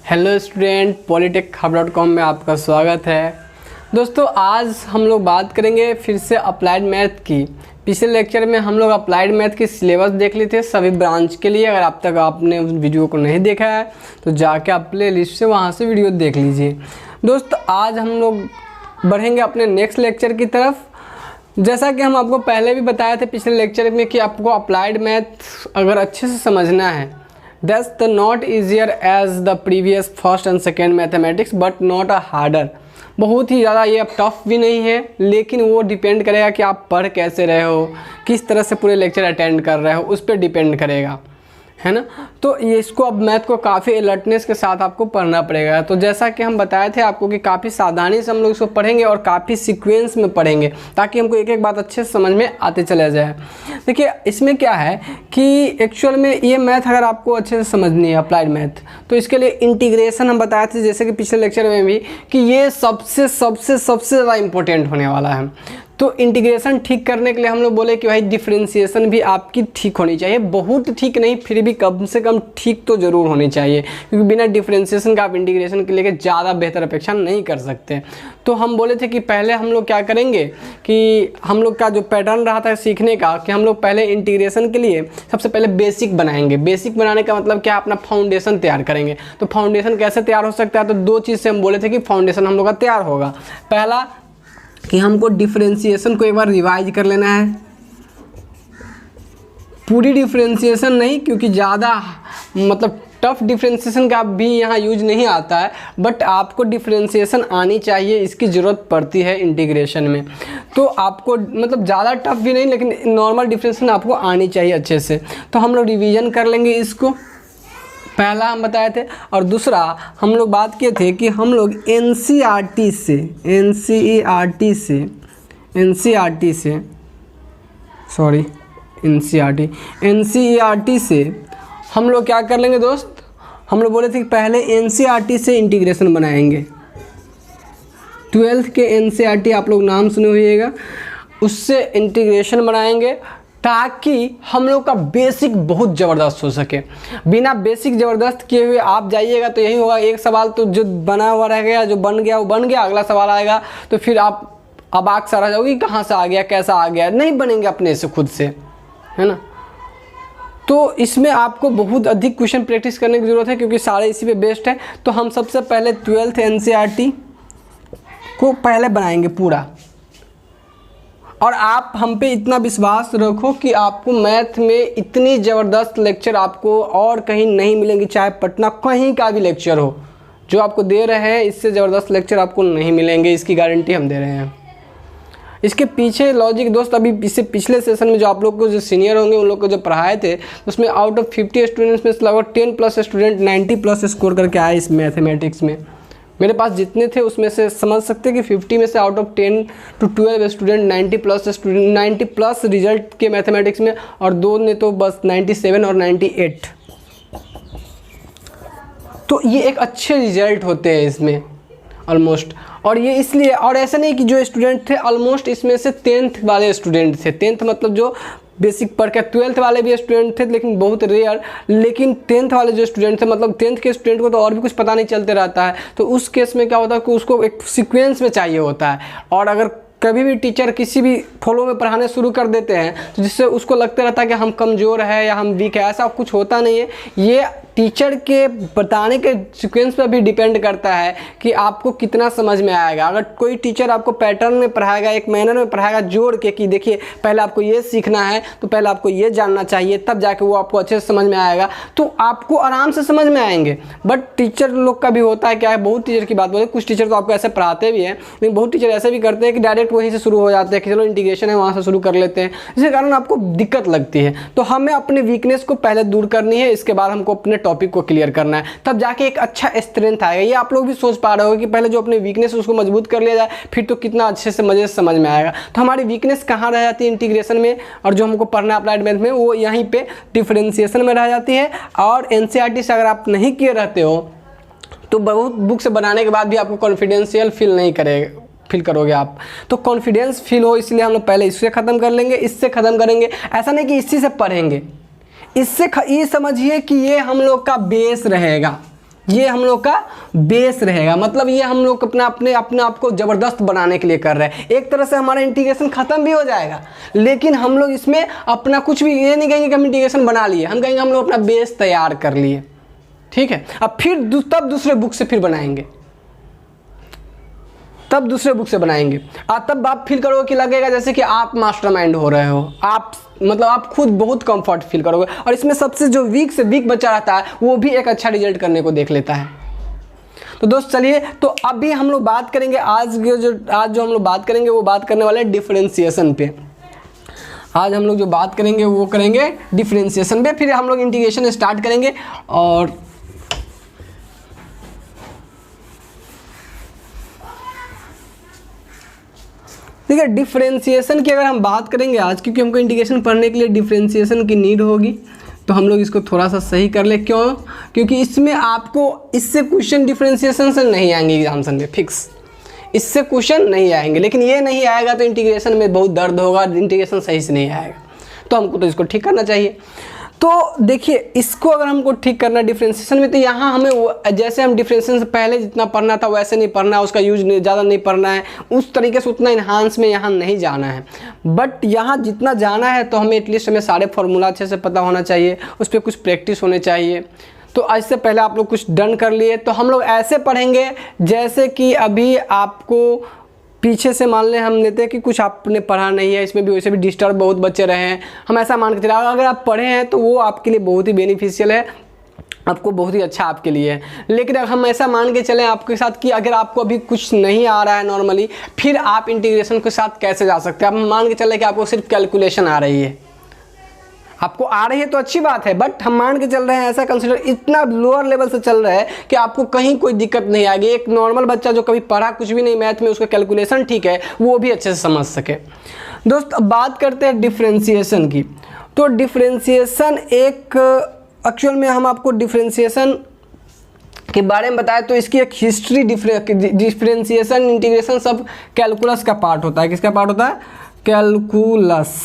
Hello student, polytechhub.com में आपका स्वागत है। दोस्तों, आज हम लोग बात करेंगे फिर से अप्लाइड मैथ की। पिछले लेक्चर में हम लोग अप्लाइड मैथ की सिलेबस देख लिए थे सभी ब्रांच के लिए। अगर अब तक आपने उस वीडियो को नहीं देखा है तो जाके आप प्ले लिस्ट से वहाँ से वीडियो देख लीजिए। दोस्तों, आज हम लोग बढ़ेंगे अपने नेक्स्ट लेक्चर की तरफ। जैसा कि हम आपको पहले भी बताए थे पिछले लेक्चर में कि आपको अप्लाइड मैथ अगर अच्छे से समझना है, Thus the not easier as the previous first and second mathematics but not a harder। बहुत ही ज़्यादा ये अब टफ भी नहीं है, लेकिन वो डिपेंड करेगा कि आप पढ़ कैसे रहे हो, किस तरह से पूरे लेक्चर अटेंड कर रहे हो, उस पर डिपेंड करेगा, है ना। तो ये इसको अब मैथ को काफ़ी अलर्टनेस के साथ आपको पढ़ना पड़ेगा। तो जैसा कि हम बताए थे आपको कि काफ़ी सावधानी से हम लोग इसको पढ़ेंगे और काफ़ी सीक्वेंस में पढ़ेंगे ताकि हमको एक एक बात अच्छे से समझ में आते चला जाए। देखिए, इसमें क्या है कि एक्चुअल में ये मैथ अगर आपको अच्छे से समझनी है अप्लाइड मैथ, तो इसके लिए इंटीग्रेशन हम बताए थे जैसे कि पिछले लेक्चर में भी कि ये सबसे ज़्यादा इम्पोर्टेंट होने वाला है। तो इंटीग्रेशन ठीक करने के लिए हम लोग बोले कि भाई डिफरेंशिएशन भी आपकी ठीक होनी चाहिए। बहुत ठीक नहीं, फिर भी कम से कम ठीक तो ज़रूर होनी चाहिए, क्योंकि बिना डिफरेंशिएशन का आप इंटीग्रेशन के लिए ज़्यादा बेहतर अपेक्षा नहीं कर सकते। तो हम बोले थे कि पहले हम लोग क्या करेंगे कि हम लोग का जो पैटर्न रहा था सीखने का कि हम लोग पहले इंटीग्रेशन के लिए सबसे पहले बेसिक बनाएंगे। बेसिक बनाने का मतलब क्या, अपना फाउंडेशन तैयार करेंगे। तो फाउंडेशन कैसे तैयार हो सकता है, तो दो चीज़ से हम बोले थे कि फाउंडेशन हम लोग का तैयार होगा। पहला कि हमको डिफरेंशिएशन को एक बार रिवाइज कर लेना है, पूरी डिफरेंशिएशन नहीं, क्योंकि ज़्यादा मतलब टफ डिफरेंशिएशन का भी यहाँ यूज नहीं आता है, बट आपको डिफरेंशिएशन आनी चाहिए, इसकी ज़रूरत पड़ती है इंटीग्रेशन में। तो आपको मतलब ज़्यादा टफ भी नहीं, लेकिन नॉर्मल डिफरेंशिएशन आपको आनी चाहिए अच्छे से। तो हम लोग रिवीजन कर लेंगे इसको, पहला हम बताए थे। और दूसरा हम लोग बात किए थे कि हम लोग एनसीईआरटी से हम लोग क्या कर लेंगे दोस्त, हम लोग बोले थे कि पहले एनसीईआरटी से इंटीग्रेशन बनाएंगे। 12th के एनसीईआरटी आप लोग नाम सुने होइएगा, उससे इंटीग्रेशन बनाएंगे ताकि हम लोग का बेसिक बहुत ज़बरदस्त हो सके। बिना बेसिक ज़बरदस्त किए हुए आप जाइएगा तो यही होगा, एक सवाल तो जो बना हुआ रह गया, जो बन गया वो बन गया, अगला सवाल आएगा तो फिर आप अबाक सा रह जाओगे कहाँ से आ गया, कैसा आ गया, नहीं बनेंगे अपने से खुद से, है ना। तो इसमें आपको बहुत अधिक क्वेश्चन प्रैक्टिस करने की ज़रूरत है, क्योंकि सारे इसी पे बेस्ड है। तो हम सबसे पहले 12th एनसीईआरटी को पहले बनाएंगे पूरा, और आप हम पे इतना विश्वास रखो कि आपको मैथ में इतनी ज़बरदस्त लेक्चर आपको और कहीं नहीं मिलेंगी, चाहे पटना कहीं का भी लेक्चर हो, जो आपको दे रहे हैं इससे ज़बरदस्त लेक्चर आपको नहीं मिलेंगे, इसकी गारंटी हम दे रहे हैं। इसके पीछे लॉजिक दोस्त, अभी इससे पिछले सेशन में जो आप लोग को जो सीनियर होंगे उन लोग को जो पढ़ाए थे, उसमें आउट ऑफ 50 स्टूडेंट्स में लगभग 10+ स्टूडेंट 90+ स्कोर करके आए इस मैथमेटिक्स में। मेरे पास जितने थे उसमें से समझ सकते कि 50 में से out of 10 to 12 student 90+ result के मैथमेटिक्स में, और दो ने तो बस 97 और 98। तो ये एक अच्छे रिजल्ट होते हैं इसमें ऑलमोस्ट। और ये इसलिए, और ऐसा नहीं कि जो स्टूडेंट थे ऑलमोस्ट इसमें से 10th वाले स्टूडेंट थे। 10th मतलब जो बेसिक पढ़ के, 12th वाले भी स्टूडेंट थे लेकिन बहुत रेयर, लेकिन 10th वाले जो स्टूडेंट थे, मतलब 10th के स्टूडेंट को तो और भी कुछ पता नहीं चलते रहता है। तो उस केस में क्या होता है कि उसको एक सीक्वेंस में चाहिए होता है, और अगर कभी भी टीचर किसी भी फ्लो में पढ़ाने शुरू कर देते हैं तो जिससे उसको लगता रहता है कि हम कमज़ोर है या हम वीक है, ऐसा कुछ होता नहीं है। ये टीचर के बताने के सीक्वेंस पर भी डिपेंड करता है कि आपको कितना समझ में आएगा। अगर कोई टीचर आपको पैटर्न में पढ़ाएगा, एक मैनर में पढ़ाएगा जोड़ के कि देखिए पहले आपको ये सीखना है, तो पहले आपको ये जानना चाहिए, तब जाके वो आपको अच्छे से समझ में आएगा, तो आपको आराम से समझ में आएंगे। बट टीचर लोग का भी होता है, क्या है, बहुत टीचर की बात बोले, कुछ टीचर तो आपको ऐसे पढ़ाते भी हैं, लेकिन बहुत टीचर ऐसे भी करते हैं कि डायरेक्ट वहीं से शुरू हो जाते हैं कि चलो इंटीग्रेशन है वहाँ से शुरू कर लेते हैं, जिसके कारण आपको दिक्कत लगती है। तो हमें अपने वीकनेस को पहले दूर करनी है, इसके बाद हमको अपने टॉपिक को क्लियर करना है, तब जाके एक अच्छा स्ट्रेंथ आएगा। ये आप लोग भी सोच पा रहे हो कि पहले जो अपने वीकनेस है उसको मजबूत कर लिया जाए, फिर तो कितना अच्छे से मजे से समझ में आएगा। तो हमारी वीकनेस कहाँ रह जाती है इंटीग्रेशन में, और जो हमको पढ़ना है अप्लाइड मैथ में वो यहीं पे डिफरेंशिएशन में रह जाती है। और एनसीईआरटी से अगर आप नहीं किए रहते हो तो बहुत बुक से बनाने के बाद भी आपको कॉन्फिडेंशियल फील करोगे आप, तो कॉन्फिडेंस फील हो, इसलिए हम लोग पहले इससे ख़त्म कर लेंगे, इससे ख़त्म करेंगे। ऐसा नहीं कि इसी से पढ़ेंगे, इससे ये समझिए कि ये हम लोग का बेस रहेगा, ये हम लोग का बेस रहेगा। मतलब ये हम लोग अपने आप को ज़बरदस्त बनाने के लिए कर रहे हैं। एक तरह से हमारा इंटीग्रेशन ख़त्म भी हो जाएगा, लेकिन हम लोग इसमें अपना कुछ भी ये नहीं कहेंगे कि हम इंटीग्रेशन बना लिए, हम कहेंगे हम लोग अपना बेस तैयार कर लिए। ठीक है, अब फिर तब दूसरे बुक से फिर बनाएंगे, तब दूसरे बुक से बनाएंगे। तब आप फील करोगे कि लगेगा जैसे कि आप मास्टरमाइंड हो रहे हो, आप मतलब आप खुद बहुत कंफर्ट फील करोगे। और इसमें सबसे जो वीक से वीक बच्चा रहता है वो भी एक अच्छा रिजल्ट करने को देख लेता है। तो दोस्त चलिए, तो अभी हम लोग बात करेंगे आज जो हम लोग बात करेंगे वो बात करने वाले डिफरेंशिएशन पे। आज हम लोग जो बात करेंगे वो करेंगे डिफरेंशिएशन पे, फिर हम लोग इंटीग्रेशन स्टार्ट करेंगे। और ठीक है, डिफरेंशिएशन की अगर हम बात करेंगे आज, क्योंकि हमको इंटीग्रेशन पढ़ने के लिए डिफरेंशिएशन की नीड होगी, तो हम लोग इसको थोड़ा सा सही कर ले। क्यों? क्योंकि इसमें आपको इससे क्वेश्चन डिफरेंशिएशन से नहीं आएंगे एग्जाम्सन में, फिक्स इससे क्वेश्चन नहीं आएंगे। लेकिन ये नहीं आएगा तो इंटीग्रेशन में बहुत दर्द होगा, इंटीग्रेशन सही से नहीं आएगा, तो हमको तो इसको ठीक करना चाहिए। तो देखिए, इसको अगर हमको ठीक करना डिफरेंशिएशन में, तो यहाँ हमें जैसे हम डिफरेंशिएशन से पहले जितना पढ़ना था वैसे नहीं पढ़ना है, उसका यूज ज़्यादा नहीं पढ़ना है, उस तरीके से उतना इन्हांस में यहाँ नहीं जाना है। बट यहाँ जितना जाना है तो हमें एटलीस्ट हमें सारे फार्मूला अच्छे से पता होना चाहिए, उस पर कुछ प्रैक्टिस होने चाहिए। तो इससे पहले आप लोग कुछ डन कर लिए, तो हम लोग ऐसे पढ़ेंगे जैसे कि अभी आपको पीछे से मान लें हम लेते हैं कि कुछ आपने पढ़ा नहीं है, इसमें भी वैसे भी डिस्टर्ब बहुत बच्चे रहे हैं, हम ऐसा मान के चले अगर आप पढ़े हैं तो वो आपके लिए बहुत ही बेनिफिशियल है, आपको बहुत ही अच्छा आपके लिए है। लेकिन अगर हम ऐसा मान के चलें आपके साथ कि अगर आपको अभी कुछ नहीं आ रहा है नॉर्मली, फिर आप इंटीग्रेशन के साथ कैसे जा सकते हैं? आप मान के चलें कि आपको सिर्फ कैलकुलेशन आ रही है, आपको आ रही है तो अच्छी बात है, बट हम मान के चल रहे हैं ऐसा कंसिडर इतना लोअर लेवल से चल रहा है कि आपको कहीं कोई दिक्कत नहीं आएगी। एक नॉर्मल बच्चा जो कभी पढ़ा कुछ भी नहीं मैथ में, उसका कैलकुलेशन ठीक है, वो भी अच्छे से समझ सके। दोस्त अब बात करते हैं डिफरेंशिएशन की। तो डिफरेंशिएशन एक एक्चुअल में हम आपको डिफरेंशिएशन के बारे में बताएं तो इसकी एक हिस्ट्री, डिफरेंशिएशन इंटीग्रेशन सब कैलकुलस का पार्ट होता है। किसका पार्ट होता है? कैलकुलस।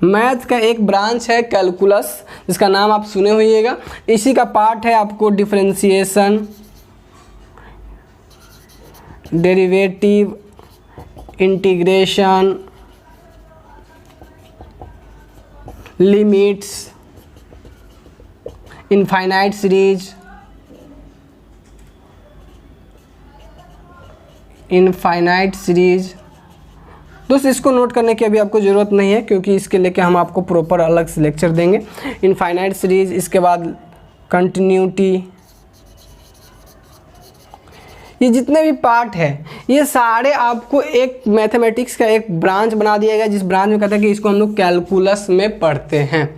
मैथ का एक ब्रांच है कैलकुलस, जिसका नाम आप सुने होइएगा। इसी का पार्ट है आपको differentiation, derivative, integration, limits, infinite series, infinite series. दोस्त इसको नोट करने की अभी आपको ज़रूरत नहीं है, क्योंकि इसके लेके हम आपको प्रॉपर अलग से लेक्चर देंगे। इनफाइनाइट सीरीज, इसके बाद कंटिन्यूटी, ये जितने भी पार्ट है ये सारे आपको एक मैथमेटिक्स का एक ब्रांच बना दिया गया, जिस ब्रांच में कहते हैं कि इसको हम लोग कैलकुलस में पढ़ते हैं।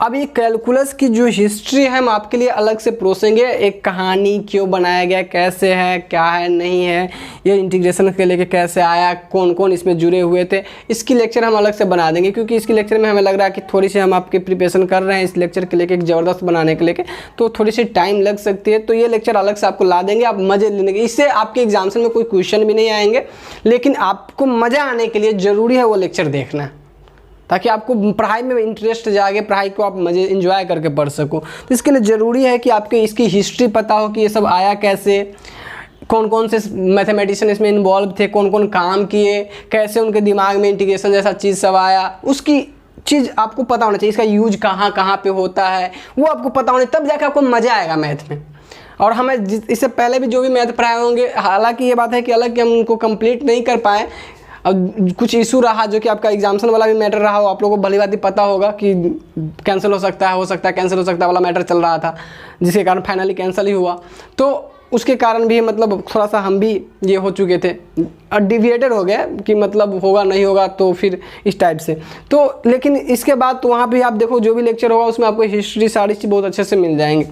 अब ये कैलकुलस की जो हिस्ट्री है हम आपके लिए अलग से परोसेंगे, एक कहानी क्यों बनाया गया, कैसे है, क्या है, नहीं है, ये इंटीग्रेशन के लेके कैसे आया, कौन कौन इसमें जुड़े हुए थे, इसकी लेक्चर हम अलग से बना देंगे। क्योंकि इसकी लेक्चर में हमें लग रहा है कि थोड़ी सी हम आपकी प्रिपरेशन कर रहे हैं इस लेक्चर के लेके, एक ज़बरदस्त बनाने के लेके, तो थोड़ी सी टाइम लग सकती है। तो ये लेक्चर अलग से आपको ला देंगे, आप मज़े लेने के। इससे आपके एग्जाम्सन में कोई क्वेश्चन भी नहीं आएंगे, लेकिन आपको मज़ा आने के लिए ज़रूरी है वो लेक्चर देखना, ताकि आपको पढ़ाई में इंटरेस्ट जागे, पढ़ाई को आप मज़े इंजॉय करके पढ़ सको। तो इसके लिए ज़रूरी है कि आपके इसकी हिस्ट्री पता हो कि ये सब आया कैसे, कौन कौन से मैथमेटिशियन इसमें इन्वॉल्व थे, कौन कौन काम किए, कैसे उनके दिमाग में इंटीग्रेशन जैसा चीज़ सब आया, उसकी चीज़ आपको पता होना चाहिए। इसका यूज कहाँ कहाँ पे होता है वो आपको पता होना, तब जाकर आपको मज़ा आएगा मैथ में। और हमें इससे पहले भी जो भी मैथ पढ़ाए होंगे, हालांकि ये बात है कि अलग कि हम उनको कंप्लीट नहीं कर पाए, अब कुछ इशू रहा जो कि आपका एग्जाम्सन वाला भी मैटर रहा हो, आप लोगों को भली बात ही पता होगा कि कैंसिल हो सकता है कैंसिल हो सकता है वाला मैटर चल रहा था, जिसके कारण फाइनली कैंसिल ही हुआ। तो उसके कारण भी मतलब थोड़ा सा हम भी ये हो चुके थे, डिविएटेड हो गए कि मतलब होगा नहीं होगा, तो फिर इस टाइप से। तो लेकिन इसके बाद तो वहाँ भी आप देखो जो भी लेक्चर होगा उसमें आपको हिस्ट्री सारी चीज़ बहुत अच्छे से मिल जाएंगे।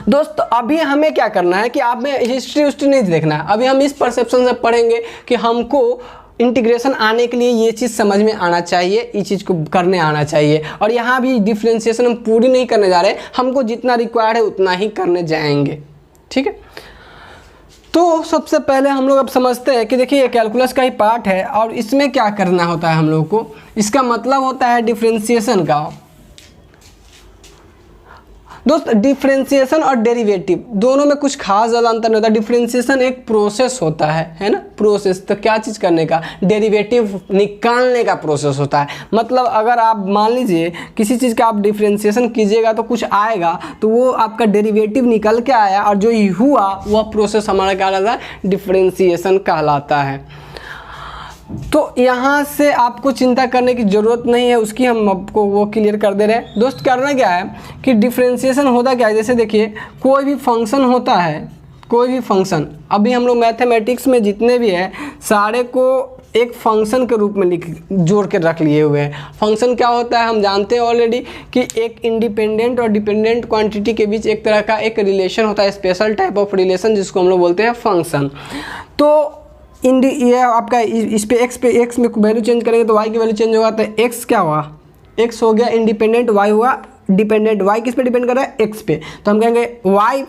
दोस्त अभी हमें क्या करना है कि आप में हिस्ट्री नहीं देखना है, अभी हम इस परसेप्शन से पढ़ेंगे कि हमको इंटीग्रेशन आने के लिए ये चीज़ समझ में आना चाहिए, इस चीज़ को करने आना चाहिए। और यहाँ भी डिफरेंशिएशन हम पूरी नहीं करने जा रहे, हमको जितना रिक्वायर्ड है उतना ही करने जाएंगे, ठीक है। तो सबसे पहले हम लोग अब समझते हैं कि देखिए ये कैलकुलस का ही पार्ट है, और इसमें क्या करना होता है हम लोग को, इसका मतलब होता है डिफरेंशिएशन का। दोस्त डिफरेंशिएशन और डेरिवेटिव दोनों में कुछ खास ज़्यादा अंतर नहीं होता। डिफरेंशिएशन एक प्रोसेस होता है ना, प्रोसेस। तो क्या चीज़ करने का, डेरिवेटिव निकालने का प्रोसेस होता है। मतलब अगर आप मान लीजिए किसी चीज़ का आप डिफरेंशिएशन कीजिएगा तो कुछ आएगा, तो वो आपका डेरिवेटिव निकल के आया और जो हुआ वह प्रोसेस हमारा क्या कहलाता है, डिफरेंशिएशन कहलाता है। तो यहाँ से आपको चिंता करने की ज़रूरत नहीं है, उसकी हम आपको वो क्लियर कर दे रहे हैं। दोस्त करना क्या है कि डिफरेंशिएशन होता क्या है, जैसे देखिए कोई भी फंक्शन होता है, कोई भी फंक्शन, अभी हम लोग मैथमेटिक्स में जितने भी हैं सारे को एक फंक्शन के रूप में जोड़ के रख लिए हुए हैं। फंक्शन क्या होता है हम जानते हैं ऑलरेडी कि एक इंडिपेंडेंट और डिपेंडेंट क्वांटिटी के बीच एक तरह का एक रिलेशन होता है, स्पेशल टाइप ऑफ रिलेशन, जिसको हम लोग बोलते हैं फंक्शन। तो ये आपका इस पे एक्स में वैल्यू चेंज करेंगे तो वाई की वैल्यू चेंज होगा, तो एक्स क्या हुआ, एक्स हो गया इंडिपेंडेंट, वाई हुआ डिपेंडेंट। वाई किस पे डिपेंड कर रहा है, एक्स पे, तो हम कहेंगे वाई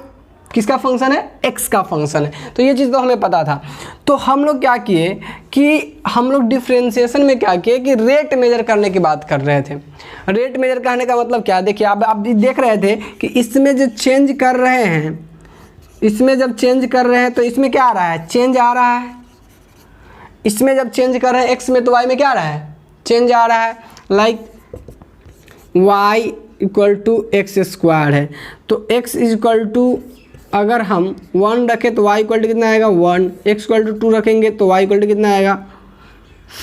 किसका फंक्शन है, एक्स का फंक्शन है। तो ये चीज़ तो हमें पता था। तो हम लोग क्या किए कि हम लोग डिफरेंशिएशन में क्या किए कि रेट मेजर करने की बात कर रहे थे। रेट मेजर करने का मतलब क्या, देखिए आप भी देख रहे थे कि इसमें जो चेंज कर रहे हैं, इसमें जब चेंज कर रहे हैं तो इसमें क्या आ रहा है, चेंज आ रहा है। इसमें जब चेंज कर रहे हैं एक्स में तो वाई में क्या आ रहा है, चेंज आ रहा है। Like Y equal to X square है, तो एक्स इक्वल टू अगर हम 1 रखें तो वाई इक्वल टू कितना आएगा 1, एक्स इक्वल टू 2 रखेंगे तो वाई इक्वल टू कितना आएगा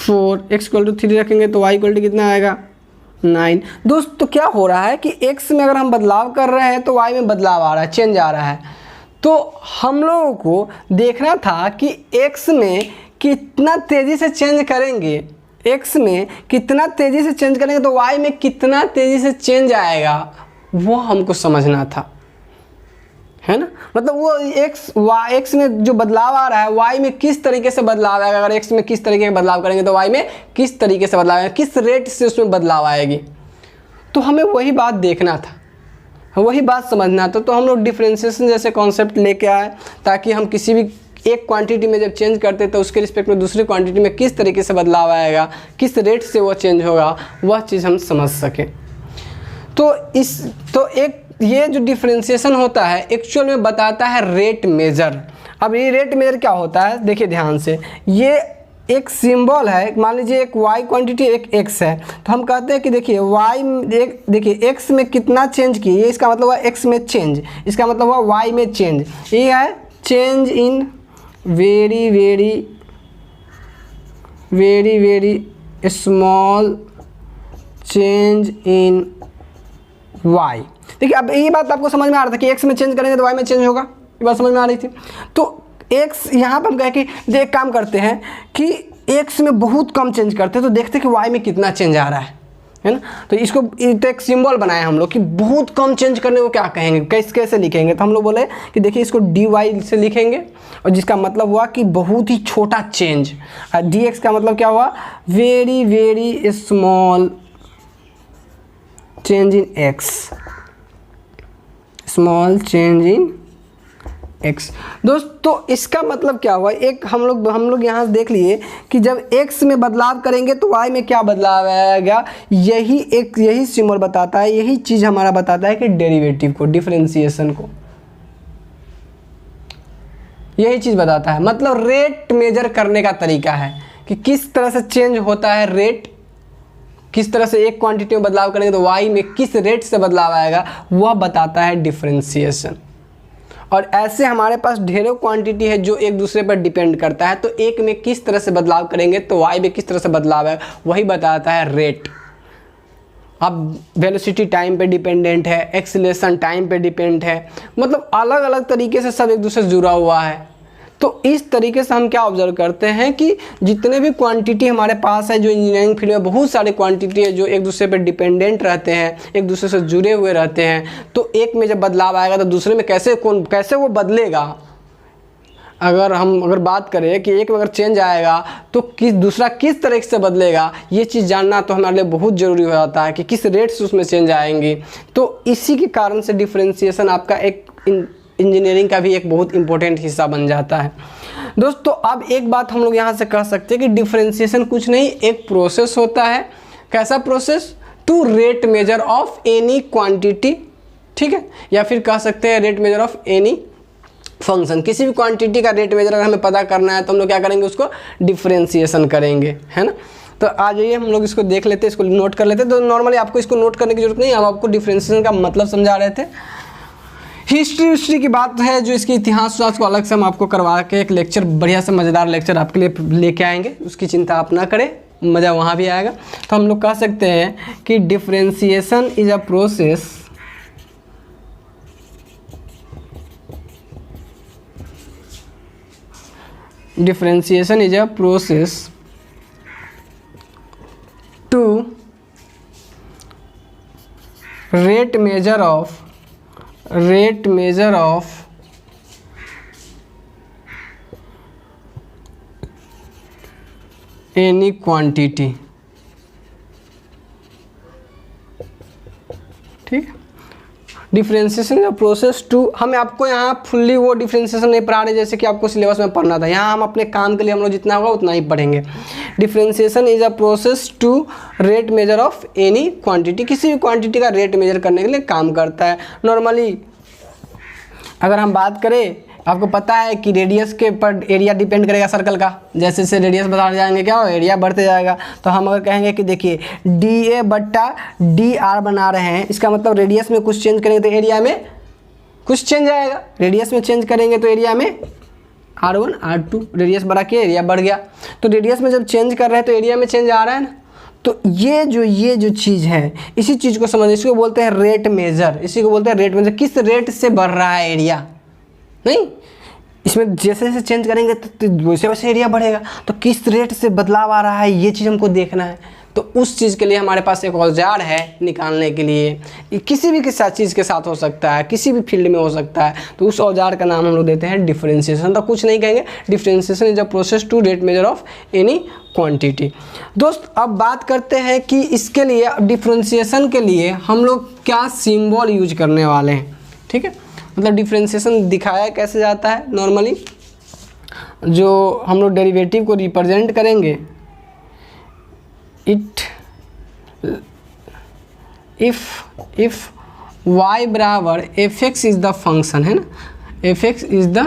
4, एक्स इक्वल टू 3 रखेंगे तो वाई इक्वल टू कितना आएगा 9। दोस्त तो क्या हो रहा है कि एक्स में अगर हम बदलाव कर रहे हैं तो वाई में बदलाव आ रहा है, चेंज आ रहा है। तो हम लोगों को देखना था कि एक्स में कितना तेज़ी से चेंज करेंगे, एक्स में कितना तेज़ी से चेंज करेंगे तो वाई में कितना तेज़ी से चेंज आएगा, वो हमको समझना था, है ना। मतलब वो एक्स में जो बदलाव आ रहा है वाई में किस तरीके से बदलाव आएगा। अगर एक्स में किस तरीके का बदलाव करेंगे तो वाई में किस तरीके से बदलाव आएगा, किस रेट से उसमें बदलाव आएगी। तो हमें वही बात देखना था, वही बात समझना था। तो हम लोग डिफरेंशिएशन जैसे कॉन्सेप्ट लेके आए ताकि हम किसी भी एक क्वांटिटी में जब चेंज करते तो उसके रिस्पेक्ट में दूसरी क्वांटिटी में किस तरीके से बदलाव आएगा, किस रेट से वो चेंज होगा, वह चीज़ हम समझ सकें। तो एक ये जो डिफरेंशिएशन होता है एक्चुअल में बताता है रेट मेजर। अब ये रेट मेजर क्या होता है, देखिए ध्यान से, ये एक सिंबल है, मान लीजिए एक y क्वांटिटी एक x है, तो हम कहते हैं कि देखिए देखिए x में कितना चेंज किए, ये इसका मतलब हुआ x में चेंज, इसका मतलब हुआ y में चेंज। ये है change in very very small change in y। देखिए अब ये बात आपको समझ में आ रहा था कि x में चेंज करेंगे तो y में चेंज होगा, ये बात समझ में आ रही थी। तो x यहाँ पर हम कहें कि एक काम करते हैं कि x में बहुत कम चेंज करते हैं तो देखते हैं कि y में कितना चेंज आ रहा है ना। तो इसको तो एक सिंबल बनाया हम लोग कि बहुत कम चेंज करने को क्या कहेंगे, कैसे लिखेंगे। तो हम लोग बोले कि देखिए इसको dy से लिखेंगे, और जिसका मतलब हुआ कि बहुत ही छोटा चेंज। dx का मतलब क्या हुआ, very very small change in x, small change in x। दोस्तों इसका मतलब क्या हुआ, एक हम लोग यहाँ से देख लिए कि जब x में बदलाव करेंगे तो y में क्या बदलाव आएगा। यही सिंबल बताता है, यही चीज़ हमारा बताता है कि डेरिवेटिव को, डिफरेंशिएशन को, यही चीज़ बताता है। मतलब रेट मेजर करने का तरीका है कि किस तरह से चेंज होता है रेट, किस तरह से एक क्वांटिटी में बदलाव करेंगे तो y में किस रेट से बदलाव आएगा, वह बताता है डिफरेंशिएशन। और ऐसे हमारे पास ढेरों क्वांटिटी है जो एक दूसरे पर डिपेंड करता है, तो एक में किस तरह से बदलाव करेंगे तो y में किस तरह से बदलाव है, वही बताता है रेट। अब वेलोसिटी टाइम पे डिपेंडेंट है, एक्सीलरेशन टाइम पे डिपेंड है, मतलब अलग अलग तरीके से सब एक दूसरे से जुड़ा हुआ है। तो इस तरीके से हम क्या ऑब्जर्व करते हैं कि जितने भी क्वांटिटी हमारे पास है, जो इंजीनियरिंग फील्ड में बहुत सारे क्वांटिटी है जो एक दूसरे पर डिपेंडेंट रहते हैं, एक दूसरे से जुड़े हुए रहते हैं, तो एक में जब बदलाव आएगा तो दूसरे में कैसे वो बदलेगा। अगर बात करें कि एक में अगर चेंज आएगा तो दूसरा किस तरह से बदलेगा, ये चीज़ जानना तो हमारे लिए बहुत ज़रूरी हो जाता है कि किस रेट से उसमें चेंज आएंगी। तो इसी के कारण से डिफरेंशिएशन आपका एक इंजीनियरिंग का भी एक बहुत इंपॉर्टेंट हिस्सा बन जाता है। दोस्तों अब एक बात हम लोग यहाँ से कह सकते हैं कि डिफरेंशिएशन कुछ नहीं, एक प्रोसेस होता है। कैसा process, to rate measure of any quantity, ठीक है, या फिर कह सकते हैं rate measure of any function. किसी भी क्वांटिटी का रेट मेजर अगर हमें पता करना है तो हम लोग क्या करेंगे, उसको डिफरेंशिएशन करेंगे, है ना। तो आ जाइए हम लोग इसको देख लेते हैं, इसको नोट कर लेते हैं। तो नॉर्मली आपको इसको नोट करने की जरूरत नहीं है, हम आपको डिफरेंशिएशन का मतलब समझा रहे थे। हिस्ट्री की बात है, जो इसकी इतिहास को अलग से हम आपको करवा के एक लेक्चर, बढ़िया से मज़ेदार लेक्चर आपके लिए लेके आएंगे, उसकी चिंता आप ना करें, मज़ा वहाँ भी आएगा। तो हम लोग कह सकते हैं कि differentiation is a process differentiation is a process to rate measure of any quantity, ठीक है। डिफरेंशिएशन प्रोसेस टू, हमें आपको यहाँ फुल्ली वो डिफरेंशिएशन नहीं पढ़ा रहे जैसे कि आपको सिलेबस में पढ़ना था। यहाँ हम अपने काम के लिए हम लोग जितना होगा उतना ही पढ़ेंगे। Differentiation is a process to rate measure of any quantity, किसी भी क्वांटिटी का रेट मेजर करने के लिए काम करता है। नॉर्मली अगर हम बात करें, आपको पता है कि रेडियस के पर एरिया डिपेंड करेगा सर्कल का। जैसे जैसे रेडियस बढ़ाते जाएंगे क्या हो, एरिया बढ़ते जाएगा। तो हम अगर कहेंगे कि देखिए DA बट्टा DR बना रहे हैं, इसका मतलब रेडियस में कुछ चेंज करेंगे तो एरिया में कुछ चेंज आएगा। रेडियस में चेंज करेंगे तो एरिया में R1 R2, रेडियस बढ़ा के एरिया बढ़ गया। तो रेडियस में जब चेंज कर रहे हैं तो एरिया में चेंज आ रहा है ना। तो ये जो चीज़ है, इसी चीज़ को समझ, इसको बोलते हैं रेट मेजर, इसी को बोलते हैं रेट मेजर। किस रेट से बढ़ रहा है एरिया, नहीं, इसमें जैसे जैसे चेंज करेंगे तो वैसे वैसे एरिया बढ़ेगा। तो किस रेट से बदलाव आ रहा है, ये चीज़ हमको देखना है। तो उस चीज़ के लिए हमारे पास एक औजार है निकालने के लिए, ये किसी भी चीज़ के साथ हो सकता है, किसी भी फील्ड में हो सकता है। तो उस औजार का नाम हम लोग देते हैं डिफरेंशिएशन। तो कुछ नहीं कहेंगे, differentiation is a process to rate measure of any quantity. दोस्त अब बात करते हैं कि इसके लिए, डिफरेंशिएशन के लिए हम लोग क्या सिंबल यूज करने वाले हैं, ठीक है। मतलब डिफरेंशिएशन दिखाया कैसे जाता है, नॉर्मली जो हम लोग डेरिवेटिव को रिप्रेजेंट करेंगे, इफ y बराबर fx इज द फंक्शन, है ना, fx इज द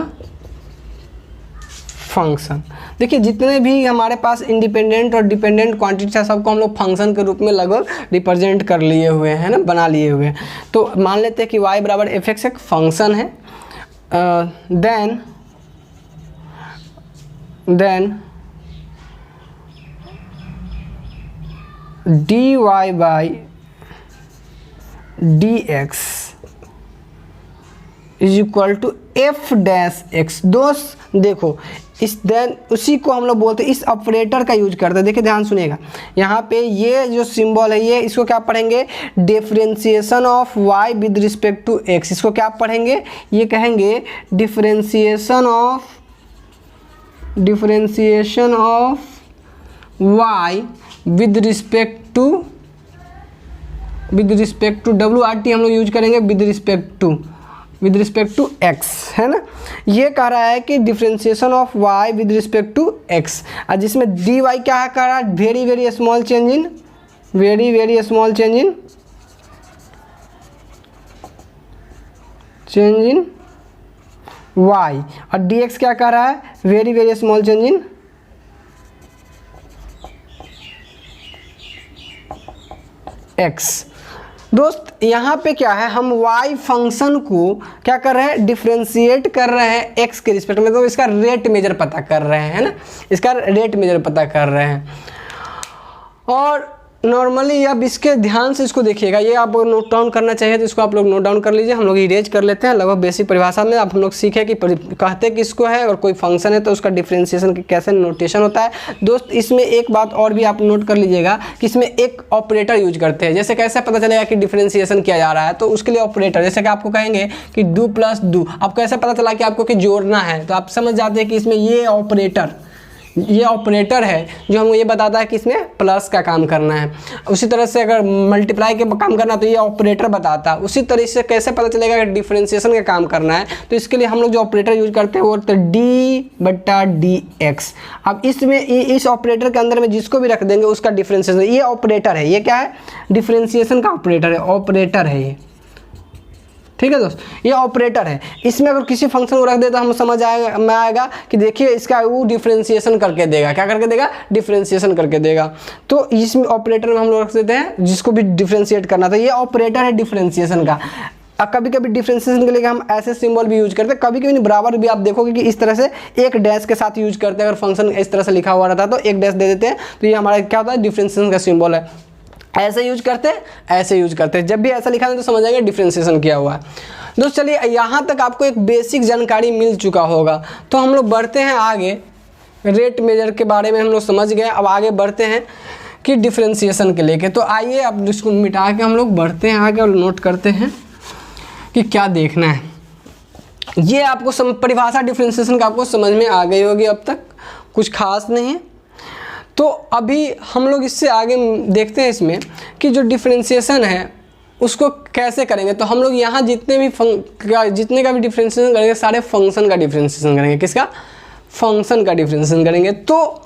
फंक्शन। देखिए जितने भी हमारे पास इंडिपेंडेंट और डिपेंडेंट क्वांटिटी है, सबको हम लोग फंक्शन के रूप में लगभग रिप्रेजेंट कर लिए हुए हैं ना, बना लिए हुए हैं। तो मान लेते हैं कि y बराबर fx एक फंक्शन है। Then dy by dx is equal to f dash x। दोस्त देखो, इस देन उसी को हम लोग बोलते हैं, इस ऑपरेटर का यूज करते हैं। देखिए ध्यान सुनिएगा, यहाँ पे ये जो सिंबल है, ये इसको क्या पढ़ेंगे, differentiation of y with respect to x। इसको क्या पढ़ेंगे, ये कहेंगे differentiation of y with respect to WRT हम लोग यूज करेंगे, विद रिस्पेक्ट टू x, है ना। ये कह रहा है कि differentiation of y with respect to x, और जिसमें dy क्या है, कह रहा है very small change in y, और dx क्या कह रहा है, very small change in x। दोस्त यहाँ पे क्या है, हम y फंक्शन को क्या कर रहे हैं, डिफरेंशिएट कर रहे हैं x के रिस्पेक्ट में। तो इसका रेट मेजर पता कर रहे हैं, है ना, इसका रेट मेजर पता कर रहे हैं। और नॉर्मली अब इसके ध्यान से इसको देखिएगा, ये आप नोट डाउन करना चाहिए तो इसको आप लोग नोट डाउन कर लीजिए। हम लोग इरेज कर लेते हैं लगभग बेसिक परिभाषा में। अब हम लोग सीखे कि कहते किसको है, और कोई फंक्शन है तो उसका डिफरेंशिएशन कैसे नोटेशन होता है। दोस्त इसमें एक बात और भी आप नोट कर लीजिएगा कि इसमें एक ऑपरेटर यूज करते हैं। जैसे कैसे पता चलेगा कि डिफरेंशिएशन किया जा रहा है, तो उसके लिए ऑपरेटर, जैसे कि आपको कहेंगे कि डू प्लस डू, आपको कैसे पता चला कि आपको कि जोड़ना है, तो आप समझ जाते हैं कि इसमें ये ऑपरेटर है जो हमको ये बताता है कि इसमें प्लस का काम करना है। उसी तरह से अगर मल्टीप्लाई के काम करना तो ये ऑपरेटर बताता है। उसी तरह से कैसे पता चलेगा कि डिफरेंशिएशन का काम करना है, तो इसके लिए हम लोग जो ऑपरेटर यूज करते हैं वो होता है d/dx। अब इसमें इस ऑपरेटर के अंदर में जिसको भी रख देंगे उसका डिफरेंशिएशन, ये ऑपरेटर है, ये क्या है, डिफरेंशिएशन का ऑपरेटर है ये। ठीक है दोस्त, ये ऑपरेटर है। इसमें अगर किसी फंक्शन को रख दे तो हम समझ आएगा कि देखिए इसका वो डिफरेंशिएशन करके देगा। क्या करके देगा? डिफरेंशिएशन करके देगा। तो इसमें ऑपरेटर में हम लोग रख देते हैं जिसको भी डिफरेंशिएट करना था। ये ऑपरेटर है डिफरेंशिएशन का। कभी कभी डिफरेंशिएशन के लिए हम ऐसे सिंबल भी यूज करते हैं, कभी कभी बराबर भी आप देखोगे कि इस तरह से एक डैश के साथ यूज करते हैं। अगर फंक्शन इस तरह से लिखा हुआ रहता है तो एक डैश दे देते हैं, तो ये हमारा क्या होता है? डिफरेंशिएशन का सिंबल है। ऐसे यूज करते हैं, ऐसे यूज करते हैं। जब भी ऐसा लिखा है तो समझ जाएंगे डिफरेंशिएशन किया हुआ है। दोस्त चलिए यहाँ तक आपको एक बेसिक जानकारी मिल चुका होगा, तो हम लोग बढ़ते हैं आगे। रेट मेजर के बारे में हम लोग समझ गए, अब आगे बढ़ते हैं कि डिफरेंशिएशन के लेके। तो आइए अब इसको मिटा के हम लोग बढ़ते हैं आगे और नोट करते हैं कि क्या देखना है। ये आपको परिभाषा डिफरेंशिएशन का आपको समझ में आ गई होगी अब तक, कुछ खास नहीं है। तो अभी हम लोग इससे आगे देखते हैं इसमें कि जो डिफरेंशिएशन है उसको कैसे करेंगे। तो हम लोग यहाँ जितने का भी डिफरेंशिएशन करेंगे सारे फंक्शन का डिफरेंशिएशन करेंगे। किसका? फंक्शन का डिफरेंशिएशन करेंगे। तो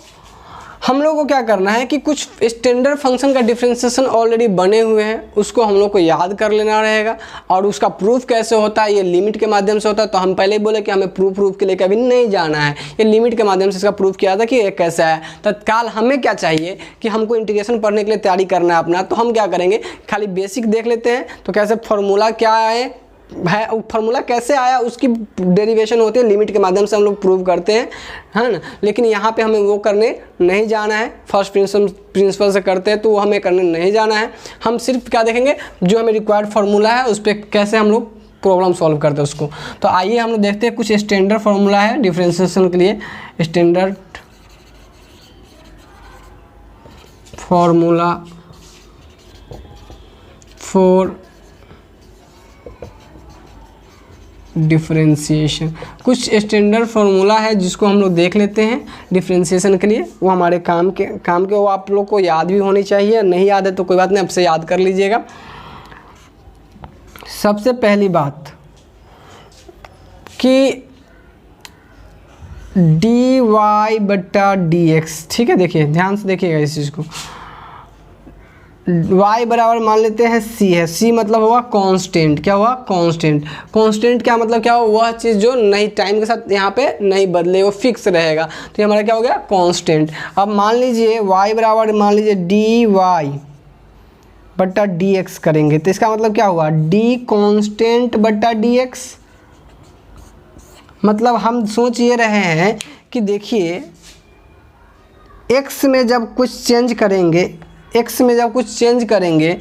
हम लोग को क्या करना है कि कुछ स्टैंडर्ड फंक्शन का डिफरेंशिएशन ऑलरेडी बने हुए हैं, उसको हम लोग को याद कर लेना रहेगा। और उसका प्रूफ कैसे होता है? ये लिमिट के माध्यम से होता है। तो हम पहले ही बोले कि हमें प्रूफ के लिए कभी नहीं जाना है, ये लिमिट के माध्यम से इसका प्रूफ किया था कि ये कैसा है। तत्काल हमें क्या चाहिए कि हमको इंटीग्रेशन पढ़ने के लिए तैयारी करना है अपना। तो हम क्या करेंगे, खाली बेसिक देख लेते हैं। तो कैसे फॉर्मूला क्या है फार्मूला कैसे आया उसकी डेरिवेशन होती है, लिमिट के माध्यम से हम लोग प्रूव करते हैं, है ना। लेकिन यहाँ पे हमें वो करने नहीं जाना है, फर्स्ट प्रिंसिपल से करते हैं तो वो हमें करने नहीं जाना है। हम सिर्फ क्या देखेंगे, जो हमें रिक्वायर्ड फार्मूला है उस पर कैसे हम लोग प्रॉब्लम सॉल्व करते हैं उसको। तो आइए हम लोग देखते हैं कुछ स्टैंडर्ड फार्मूला है डिफरेंशिएशन के लिए। स्टैंडर्ड फार्मूला फॉर डिफरेंशिएशन, कुछ स्टैंडर्ड फार्मूला है जिसको हम लोग देख लेते हैं डिफरेंशिएशन के लिए। वो हमारे काम के वो आप लोग को याद भी होनी चाहिए। नहीं याद है तो कोई बात नहीं, अब से याद कर लीजिएगा। सबसे पहली बात कि dy/dx, ठीक है। देखिए ध्यान से देखिएगा इस चीज़ को। y बराबर मान लेते हैं c है। c मतलब हुआ कांस्टेंट। क्या हुआ? कांस्टेंट। कांस्टेंट क्या मतलब क्या हुआ? वह चीज़ जो नहीं टाइम के साथ यहाँ पे नहीं बदले, वो फिक्स रहेगा। तो ये हमारा क्या हो गया? कांस्टेंट। अब मान लीजिए y बराबर मान लीजिए dy/dx करेंगे तो इसका मतलब क्या हुआ? d कांस्टेंट/dx। मतलब हम सोच ये रहे हैं कि देखिए x में जब कुछ चेंज करेंगे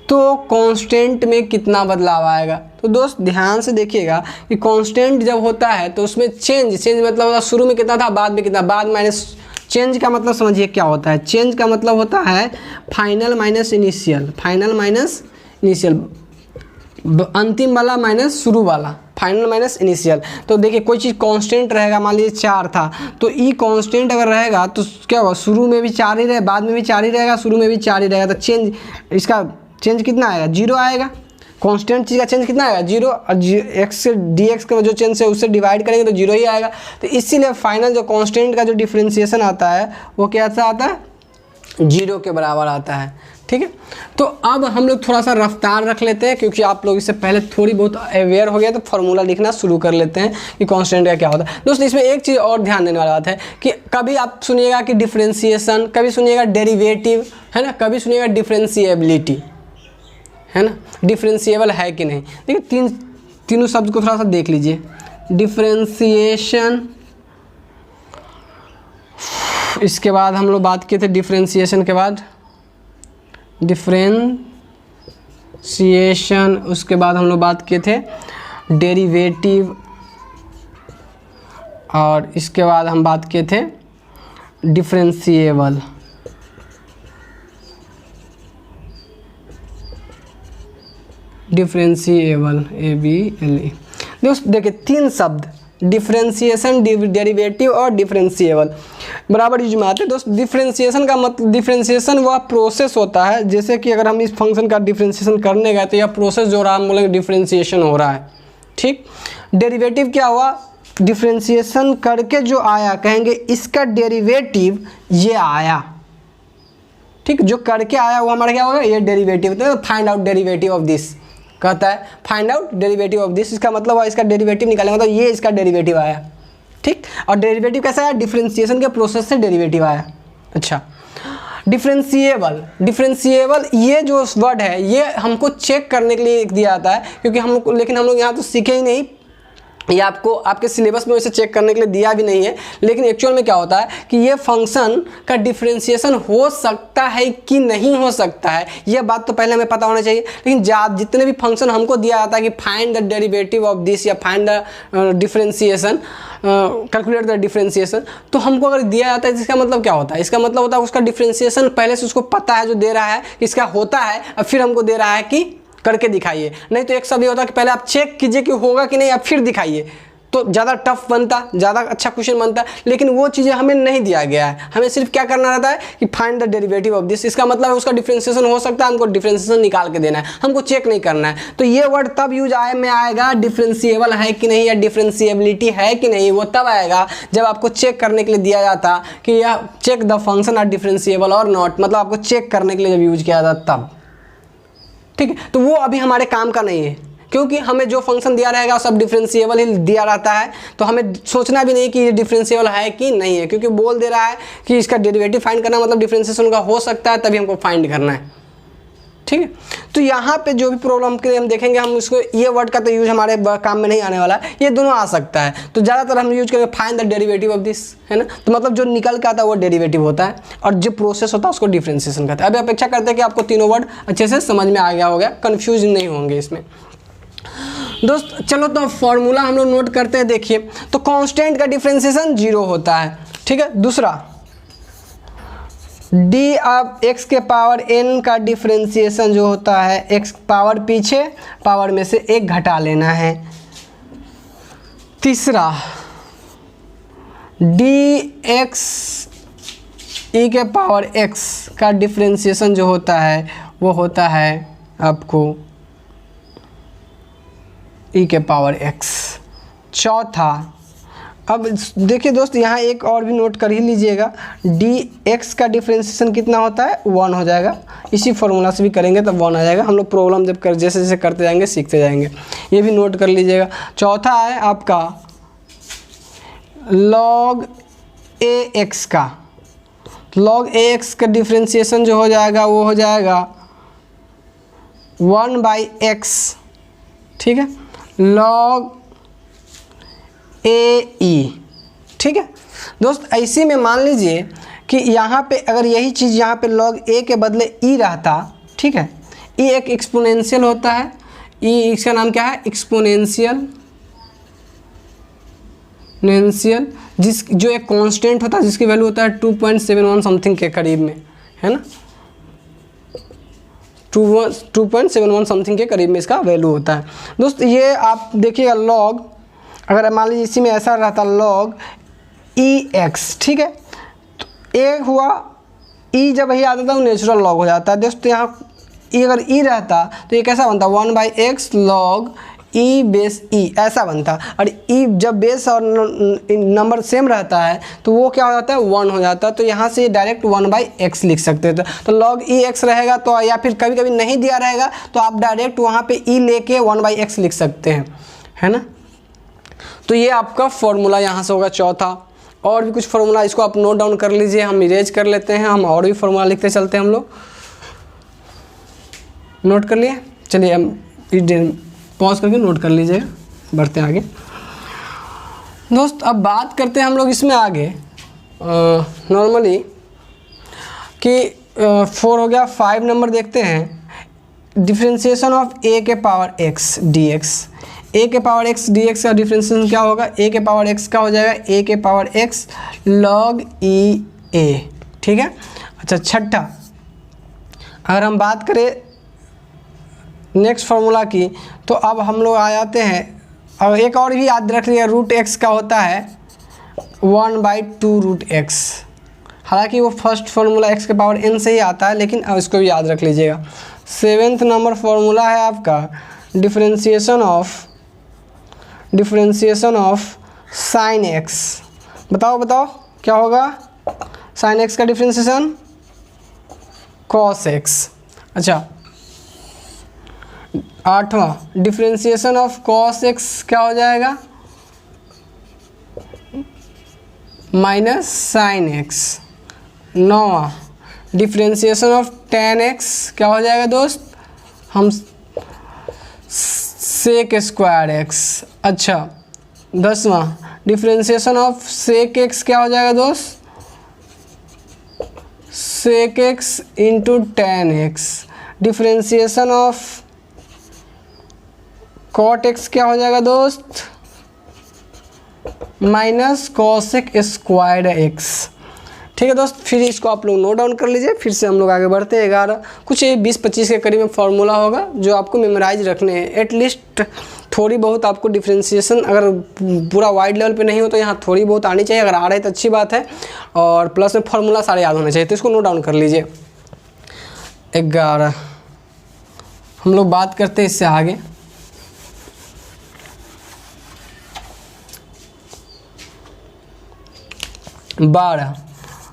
तो कांस्टेंट में कितना बदलाव आएगा। तो दोस्त ध्यान से देखिएगा कि कांस्टेंट जब होता है तो उसमें चेंज मतलब होता शुरू में कितना था, बाद में कितना, बाद माइनस। चेंज का मतलब समझिए क्या होता है। चेंज का मतलब होता है फाइनल माइनस इनिशियल, अंतिम वाला माइनस शुरू वाला, फाइनल माइनस इनिशियल। तो देखिए कोई चीज़ कांस्टेंट रहेगा, मान लीजिए 4 था तो ई कांस्टेंट अगर रहेगा तो क्या होगा? शुरू में भी 4 ही रहे, बाद में भी 4 ही रहेगा, शुरू में भी 4 ही रहेगा। तो चेंज, इसका चेंज कितना आएगा? 0 आएगा। कांस्टेंट चीज़ का चेंज कितना आएगा? 0। और x से dx का जो चेंज है उससे डिवाइड करेंगे तो 0 ही आएगा। तो इसीलिए फाइनल जो कांस्टेंट का जो डिफरेंशिएशन आता है वो कैसा आता है? 0 के बराबर आता है। ठीक है। तो अब हम लोग थोड़ा सा रफ्तार रख लेते हैं, क्योंकि आप लोग इससे पहले थोड़ी बहुत अवेयर हो गया, तो फार्मूला लिखना शुरू कर लेते हैं कि कांस्टेंट का क्या होता है। दोस्तों इसमें एक चीज़ और ध्यान देने वाली बात है कि कभी आप सुनिएगा कि डिफरेंशिएशन, कभी सुनिएगा डेरिवेटिव, है ना, कभी सुनिएगा डिफरेंशिएबिलिटी, है ना, डिफरेंशिएबल है कि नहीं। देखिए तीनों शब्द को थोड़ा सा देख लीजिए। डिफरेंशिएशन, इसके बाद हम लोग बात किए थे डिफरेंशिएशन के बाद डिफरेंशिएशन, उसके बाद हम लोग बात किए थे डेरिवेटिव, और इसके बाद हम बात किए थे डिफरेंशिएबल। ABLE। दोस्त देखिए 3 शब्द, डिफरेंशिएशन, डेरिवेटिव और डिफरेंशिएबल बराबर यूज में आते हैं। दोस्त डिफरेंशिएशन का मतलब, डिफरेंशिएशन वह प्रोसेस होता है, जैसे कि अगर हम इस फंक्शन का डिफरेंशिएशन करने गए तो यह प्रोसेस जो रहा हम बोलेंगे डिफरेंशिएशन हो रहा है। ठीक। डेरिवेटिव क्या हुआ? डिफरेंशिएशन करके जो आया कहेंगे इसका डेरिवेटिव ये आया। ठीक। जो करके आया वो हमारा क्या होगा? ये डेरिवेटिव। तो find out derivative of this, कहता है find out derivative of this, इसका मतलब इसका डेरिवेटिव निकालेंगे, मतलब ये इसका डेरिवेटिव आया, ठीक। और डेरिवेटिव कैसा आया, डिफरेंशिएशन के प्रोसेस से डेरिवेटिव आया। अच्छा, डिफरेंशिएबल ये जो वर्ड है ये हमको चेक करने के लिए दिया जाता है, क्योंकि हम लोग यहाँ तो सीखे ही नहीं, ये आपको आपके सिलेबस में वैसे चेक करने के लिए दिया भी नहीं है। लेकिन एक्चुअल में क्या होता है कि ये फंक्शन का डिफरेंशिएशन हो सकता है कि नहीं हो सकता है, ये बात तो पहले हमें पता होना चाहिए। लेकिन जितने भी फंक्शन हमको दिया जाता है कि find the derivative of this या find the differentiation, calculate the differentiation, तो हमको अगर दिया जाता है इसका मतलब क्या होता है, इसका मतलब होता है उसका डिफरेंशिएशन पहले से उसको पता है, जो दे रहा है इसका होता है, अब फिर हमको दे रहा है कि करके दिखाइए। नहीं तो एक सब ये होता है कि पहले आप चेक कीजिए कि होगा कि नहीं, आप फिर दिखाइए, तो ज़्यादा टफ बनता, ज़्यादा अच्छा क्वेश्चन बनता। लेकिन वो चीज़ें हमें नहीं दिया गया है, हमें सिर्फ क्या करना रहता है कि find the derivative of this, इसका मतलब है उसका डिफरेंशिएशन हो सकता है, हमको डिफरेंशिएशन निकाल के देना है, हमको चेक नहीं करना है। तो ये वर्ड तब यूज में आएगा, डिफरेंशिएबल है कि नहीं या डिफरेंशिएबिलिटी है कि नहीं, वो तब आएगा जब आपको चेक करने के लिए दिया जाता कि यह check the function are differentiable और नॉट, मतलब आपको चेक करने के लिए जब यूज किया जाता तब, ठीक है। तो वो अभी हमारे काम का नहीं है, क्योंकि हमें जो फंक्शन दिया रहेगा सब डिफरेंशिएबल ही दिया रहता है, तो हमें सोचना भी नहीं कि ये डिफरेंशिएबल है कि नहीं है, क्योंकि बोल दे रहा है कि इसका डेरिवेटिव फाइंड करना मतलब डिफरेंशिएशन का हो सकता है, तभी हमको फाइंड करना है, ठीक है। तो यहाँ पे जो भी प्रॉब्लम के लिए हम देखेंगे, हम इसको ये वर्ड का तो यूज हमारे काम में नहीं आने वाला है, ये दोनों आ सकता है। तो ज़्यादातर हम यूज करेंगे find the derivative of this, है ना, तो मतलब जो निकल के आता है वो डेरिवेटिव होता है, और जो प्रोसेस होता है उसको डिफरेंशिएशन कहता है। अभी अपेक्षा करते हैं कि आपको तीनों वर्ड अच्छे से समझ में आ गया होगा, कन्फ्यूज नहीं होंगे इसमें। दोस्त चलो तो फॉर्मूला हम लोग नोट करते हैं। देखिए, तो कांस्टेंट का डिफरेंशिएशन 0 होता है, ठीक है। दूसरा, डी अब x के पावर n का डिफरेंशिएशन जो होता है, x पावर पीछे पावर में से 1 घटा लेना है। तीसरा, dx e के पावर x का डिफरेंशिएशन जो होता है वो होता है आपको e के पावर x। चौथा, अब देखिए दोस्त, यहाँ एक और भी नोट कर ही लीजिएगा, dx का डिफरेंशिएशन कितना होता है, 1 हो जाएगा। इसी फॉर्मूला से भी करेंगे तब 1 आ जाएगा। हम लोग प्रॉब्लम जब जैसे जैसे करते जाएंगे सीखते जाएंगे, ये भी नोट कर लीजिएगा। चौथा है आपका log ax का, log ax का डिफरेंशिएशन जो हो जाएगा वो हो जाएगा 1/x, ठीक है, log ए, ठीक है दोस्त। ऐसे में मान लीजिए कि यहाँ पे अगर यही चीज़ यहाँ पे log a के बदले e रहता, ठीक है, e एक एक्सपोनेंशियल होता है, e इसका नाम क्या है, एक्सपोनेंशियल, जो एक कांस्टेंट होता है जिसकी वैल्यू होता है 2.71 समथिंग के करीब में, है ना, 2.71 समथिंग के करीब में इसका वैल्यू होता है। दोस्त ये आप देखिएगा, log अगर मान लीजिए इसी में ऐसा रहता log ex, ठीक है, तो एक हुआ, e जब ही आता था वो नेचुरल log हो जाता है दोस्तों। यहाँ e अगर e रहता तो ये कैसा बनता, 1/x log e base e ऐसा बनता, और e जब बेस और नंबर सेम रहता है तो वो क्या हो जाता है, 1 हो जाता है। तो यहाँ से डायरेक्ट 1/x लिख सकते थे। तो log ex रहेगा, तो या फिर कभी कभी नहीं दिया रहेगा तो आप डायरेक्ट वहाँ पे e लेके 1/x लिख सकते हैं, है ना। तो ये आपका फॉर्मूला यहाँ से होगा चौथा। और भी कुछ फॉर्मूला इसको आप नोट डाउन कर लीजिए, हम इरेज कर लेते हैं, हम और भी फॉर्मूला लिखते चलते हैं। हम लोग नोट कर लिए, चलिए हम पॉज करके नोट कर लीजिएगा, बढ़ते हैं आगे। दोस्त अब बात करते हैं हम लोग इसमें आगे नॉर्मली कि 4 हो गया, 5 नंबर देखते हैं, डिफरेंशिएशन ऑफ a के पावर x dx। a के पावर x dx का डिफरेंशिएशन क्या होगा, a के पावर x का हो जाएगा a के power x log e a, ठीक है। अच्छा, छठा, अगर हम बात करें नेक्स्ट फार्मूला की, तो अब हम लोग आ जाते हैं, अब एक और भी याद रख लिया, रूट x का होता है 1/2 रूट x। हालांकि वो फर्स्ट फार्मूला x के पावर n से ही आता है, लेकिन अब इसको भी याद रख लीजिएगा। 7th नंबर फार्मूला है आपका डिफरेंशिएशन ऑफ साइन x। बताओ क्या होगा, साइन x का डिफरेंशिएशन cos x। अच्छा, 8वां डिफ्रेंशिएशन ऑफ कॉस एक्स क्या हो जाएगा, माइनस साइन एक्स। 9वां डिफ्रेंशिएशन ऑफ टेन एक्स क्या हो जाएगा दोस्त, हम सेक स्क्वायर एक्स। अच्छा 10वां डिफ्रेंशिएशन ऑफ सेक एक्स क्या हो जाएगा दोस्त, sec x into tan x. Differentiation of cot x क्या हो जाएगा दोस्त, माइनस कॉसेक स्क्वायर एक्स। ठीक है दोस्त, फिर इसको आप लोग नोट डाउन कर लीजिए। फिर से हम लोग आगे बढ़ते हैं। 11 कुछ 20-25 के करीब में फार्मूला होगा जो आपको मेमोराइज रखने हैं। एटलीस्ट थोड़ी बहुत आपको डिफ्रेंशिएशन अगर पूरा वाइड लेवल पे नहीं हो तो यहाँ थोड़ी बहुत आनी चाहिए। अगर आ रही है तो अच्छी बात है, और प्लस में फार्मूला सारे याद होने चाहिए, तो इसको नोट डाउन कर लीजिए। 11 हम लोग बात करते हैं इससे आगे। 12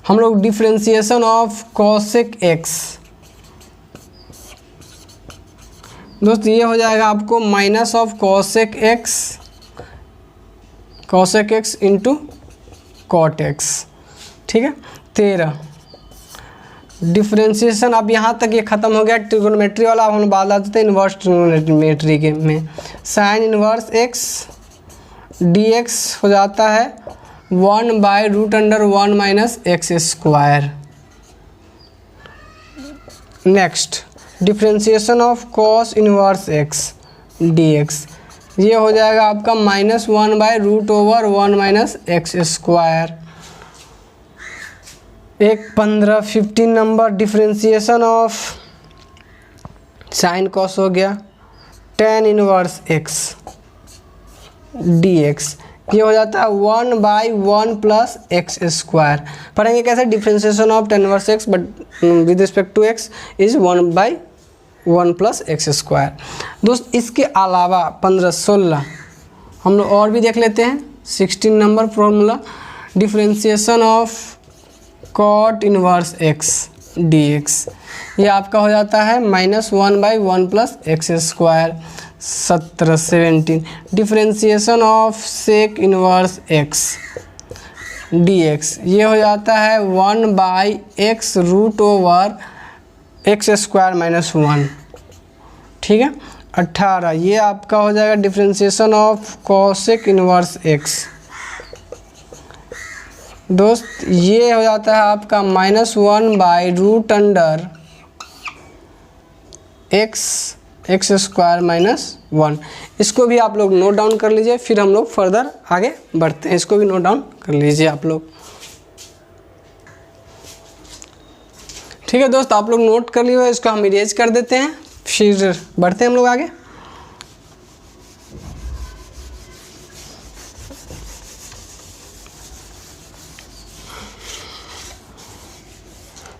हम लोग डिफ्रेंशिएशन ऑफ कॉसेक एक्स। दोस्त ये हो जाएगा आपको minus of cosec X into cot X. ठीक है। 13 डिफ्रेंशिएशन, अब यहाँ तक ये ख़त्म हो गया ट्रिगोनोमेट्री वाला। अब हम बात आते हैं इन्वर्स ट्रिगोनोमेट्री के में। Sign inverse x D x हो जाता है 1/√1 minus x square. Next differentiation of cos inverse X D X, ये हो जाएगा आपका -1/√1 माइनस एक्स स्क्वायर। एक 15 number differentiation of sine cos हो गया tan inverse X D X, ये हो जाता है 1/1 प्लस एक्स स्क्वायर। पढ़ेंगे कैसे, differentiation of tan inverse X but with respect to X is 1/1 plus X square. दोस्त इसके अलावा 15-16 हम लोग और भी देख लेते हैं। 16 number formula differentiation of cot inverse X D X, ये आपका हो जाता है -1/1 plus X square. 17 differentiation of sec inverse X D X, ये हो जाता है 1/x√x स्क्वायर -1। ठीक है। 18 ये आपका हो जाएगा differentiation of cosec inverse x. दोस्त ये हो जाता है आपका -1/√x स्क्वायर -1। इसको भी आप लोग नोट डाउन कर लीजिए, फिर हम लोग फर्दर आगे बढ़ते हैं। इसको भी नोट डाउन कर लीजिए आप लोग। ठीक है दोस्त, आप लोग नोट कर लिए, इसको हम इरेज कर देते हैं, फिर बढ़ते हैं हम लोग आगे।